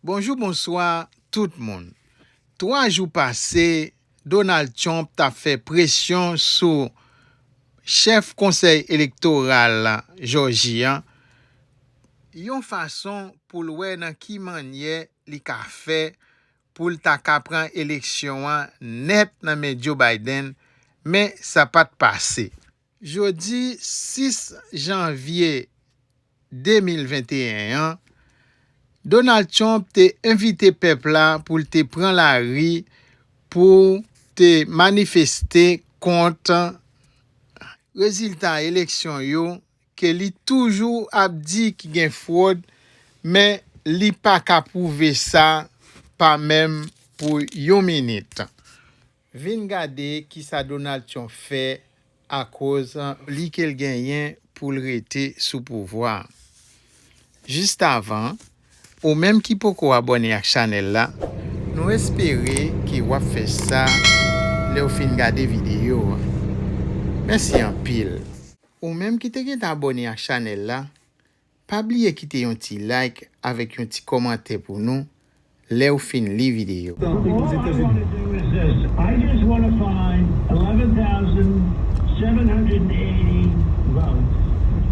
Bonjour, bonsoir tout le monde. 3 jours passés, Donald Trump a fait pression sur chef conseil électoral Georgien. Yon façon pour le dans qui manière li ka fait pour ta ka prendre élection net dans Joe Biden, mais ça pas passé. Jeudi 6 janvier 2021, Donald Trump te invité peuple là pour te prendre la rue pour te manifester contre résultat élection yo que li toujours a dit qu'il y a fraude mais li pas ka prouver ça pas même pour une minute. Vin gade qui ça Donald Trump fait à cause li qu'elle gagne pour le rester sous pouvoir. Juste avant, ou même qui peut abonner à la chaîne là, nous espérons qu'il va faire ça le fin regarder vidéo. Merci en pile. Ou même qui te abonné à la chaîne là, pas oublier quitter un petit like avec un petit commentaire pour nous. Le fin li vidéo. I just want to find 11,780 votes.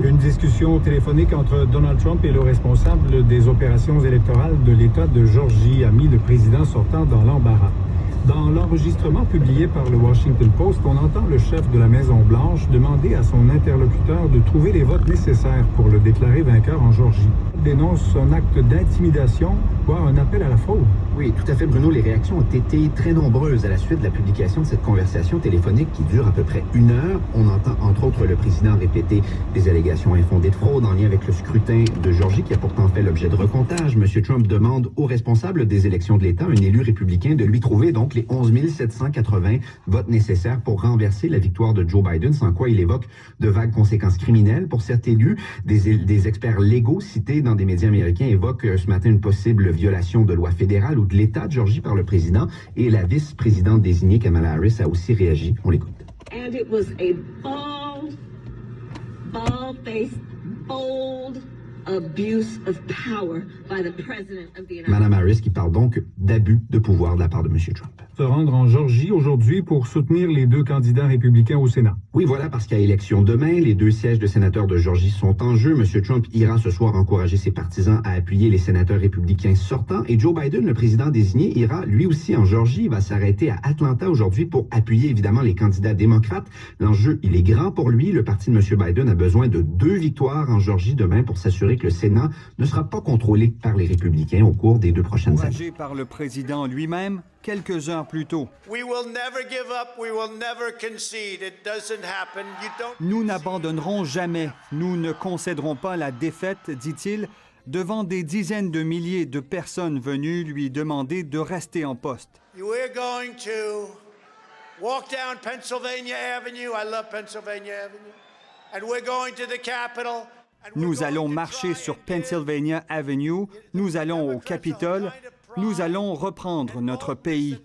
Une discussion téléphonique entre Donald Trump et le responsable des opérations électorales de l'État de Georgie a mis le président sortant dans l'embarras. Dans l'enregistrement publié par le Washington Post, on entend le chef de la Maison-Blanche demander à son interlocuteur de trouver les votes nécessaires pour le déclarer vainqueur en Georgie. Il dénonce un acte d'intimidation, voire un appel à la fraude. Oui, tout à fait, Bruno. Les réactions ont été très nombreuses à la suite de la publication de cette conversation téléphonique qui dure à peu près 1 heure. On entend entre autres le président répéter des allégations infondées de fraude en lien avec le scrutin de Georgie qui a pourtant fait l'objet de recomptage. M. Trump demande aux responsables des élections de l'État, un élu républicain, de lui trouver donc les 11 780 votes nécessaires pour renverser la victoire de Joe Biden, sans quoi il évoque de vagues conséquences criminelles pour certains élus. Des experts légaux cités dans des médias américains évoquent ce matin une possible violation de loi fédérale ou de l'État de Georgie par le président, et la vice-présidente désignée Kamala Harris a aussi réagi. On l'écoute. And it was a bald-faced, bold abuse of power by the president of the United States. Madame Harris qui parle donc d'abus de pouvoir de la part de M. Trump. Se rendre en Georgie aujourd'hui pour soutenir les 2 candidats républicains au Sénat. Oui, voilà, parce qu'il y a élection demain. Les 2 sièges de sénateurs de Georgie sont en jeu. M. Trump ira ce soir encourager ses partisans à appuyer les sénateurs républicains sortants. Et Joe Biden, le président désigné, ira lui aussi en Georgie. Il va s'arrêter à Atlanta aujourd'hui pour appuyer évidemment les candidats démocrates. L'enjeu, il est grand pour lui. Le parti de M. Biden a besoin de 2 victoires en Georgie demain pour s'assurer que le Sénat ne sera pas contrôlé par les républicains au cours des 2 prochaines années. Encouragé par le président lui-même, quelques heures plus tôt. Nous n'abandonnerons jamais, nous ne concéderons pas la défaite, dit-il, devant des dizaines de milliers de personnes venues lui demander de rester en poste. We're going to walk down Pennsylvania Avenue. I love Pennsylvania Avenue. And we're going to the Capitol. Nous allons marcher sur Pennsylvania Avenue, nous allons au Capitole, nous allons reprendre notre pays.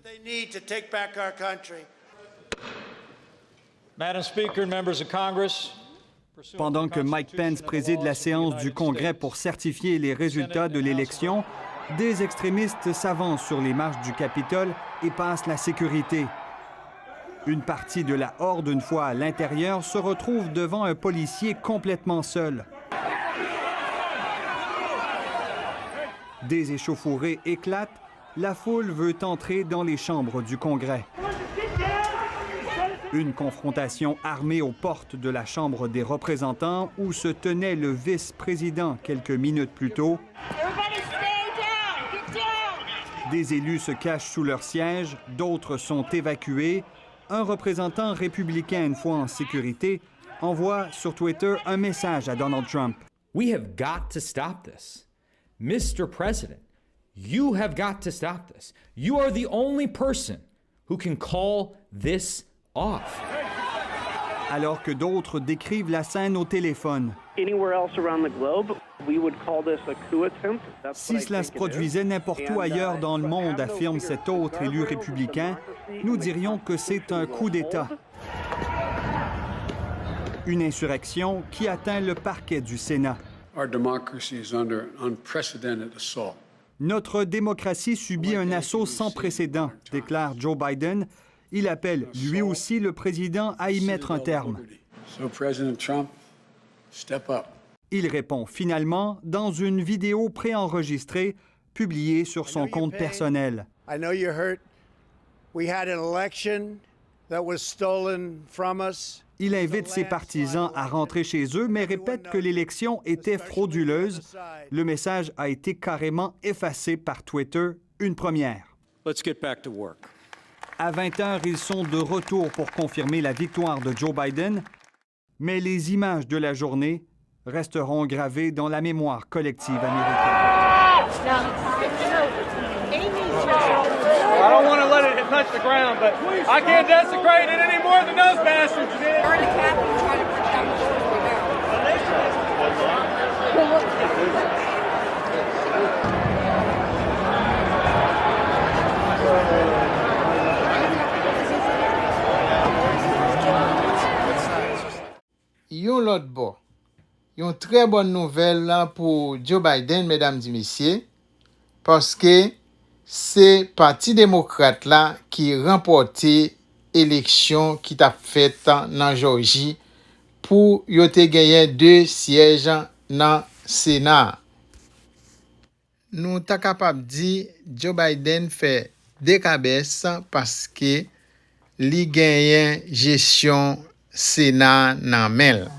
Madam Speaker, members of Congress. Pendant que Mike Pence préside la séance du Congrès pour certifier les résultats de l'élection, des extrémistes s'avancent sur les marches du Capitole et passent la sécurité. Une partie de la horde, une fois à l'intérieur, se retrouve devant un policier complètement seul. Des échauffourées éclatent, la foule veut entrer dans les chambres du Congrès. Une confrontation armée aux portes de la Chambre des représentants où se tenait le vice-président quelques minutes plus tôt. Des élus se cachent sous leur siège, d'autres sont évacués. Un représentant républicain, une fois en sécurité, envoie sur Twitter un message à Donald Trump. We have got to stop this. Mr. President, you have got to stop this. You are the only person who can call this off. Alors que d'autres décrivent la scène au téléphone. Si cela se produisait n'importe où ailleurs dans le monde, affirme cet autre élu républicain, nous dirions que c'est un coup d'État. Une insurrection qui atteint le parquet du Sénat. Notre démocratie subit un assaut sans précédent, déclare Joe Biden. Il appelle lui aussi le président à y mettre un terme. So President Trump, step up. Il répond finalement dans une vidéo préenregistrée publiée sur son compte personnel. I know you're hurt. We had an election that was stolen from us. Il invite ses partisans à rentrer chez eux, mais répète que l'élection était frauduleuse. Le message a été carrément effacé par Twitter, une première. Let's get back to work. À 20h, ils sont de retour pour confirmer la victoire de Joe Biden, mais les images de la journée resteront gravées dans la mémoire collective américaine. I don't want to let it touch the ground, but I can't desecrate it any more than those bastards did. We're in the Capitol trying to protect the Yon l'autre bord. Yon très bonne nouvelle là pour Joe Biden, mesdames et messieurs, parce que c'est Parti démocrate là qui remporté élection qui t'a fait dans Georgie pour yo te gagné 2 sièges dans Sénat. Nous ta capable dire Joe Biden fait décabès parce que li gagné gestion Sénat nan mel.